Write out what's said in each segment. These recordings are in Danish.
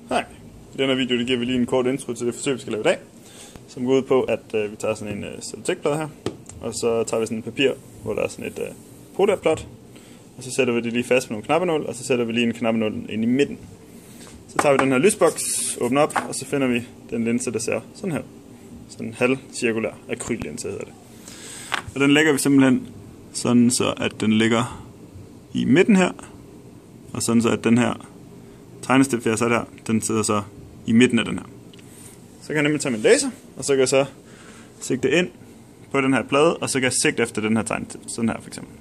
Hej. I denne video giver vi lige en kort intro til det forsøg, vi skal lave i dag, som går ud på, at vi tager sådan en cellotekplade her, og så tager vi sådan et papir, hvor der er sådan et polarplot, og så sætter vi det lige fast med nogle knappenål, og så sætter vi lige en knappenål ind i midten. Så tager vi den her lysboks, åbner op, og så finder vi den linse, der ser sådan her. Sådan en halvcirkulær akryllinse hedder det. Og den lægger vi simpelthen sådan, så at den ligger i midten her, og sådan så at den her tegnestift, jeg har sat her, den sidder så i midten af den her. Så kan jeg nemlig tage min laser, og så kan jeg så sigte ind på den her plade, og så kan jeg sigte efter den her tegnestift, sådan her for eksempel.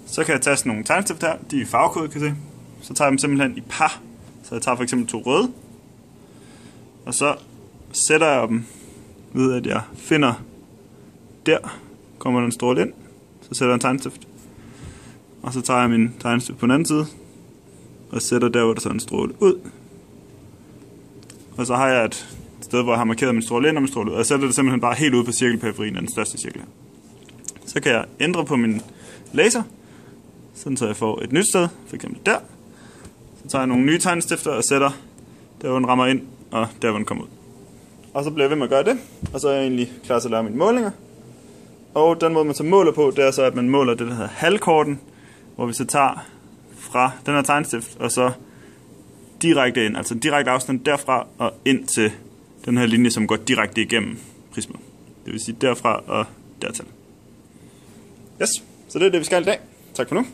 Så kan jeg tage sådan nogle tegnestift her, de er farvekodet, kan I se. Så tager jeg dem simpelthen i par, så jeg tager for eksempel 2 røde, og så sætter jeg dem ved, at jeg finder der, kommer der en stråle ind, så sætter jeg en tegnestift, og så tager jeg min tegnestift på den anden side, og sætter der, hvor der så en stråle ud. Og så har jeg et sted, hvor jeg har markeret min stråle ind og min stråle ud. Og jeg sætter det simpelthen bare helt ud på cirkelperiferien af den største cirkel her. Så kan jeg ændre på min laser, sådan så jeg får et nyt sted, for eksempel der. Så tager jeg nogle nye tegnestifter og sætter der, hvor den rammer ind, og der, hvor den kommer ud. Og så bliver jeg ved med at gøre det, og så er jeg egentlig klar til at lave mine målinger. Og den måde, man så måler på, det er så, at man måler det, der hedder halvkorten, hvor vi så tager fra den her tegnestift, og så direkte ind, altså direkte afstand derfra og ind til den her linje, som går direkte igennem prismet. Det vil sige derfra og dertil. Yes, så det er det, vi skal i dag. Tak for nu.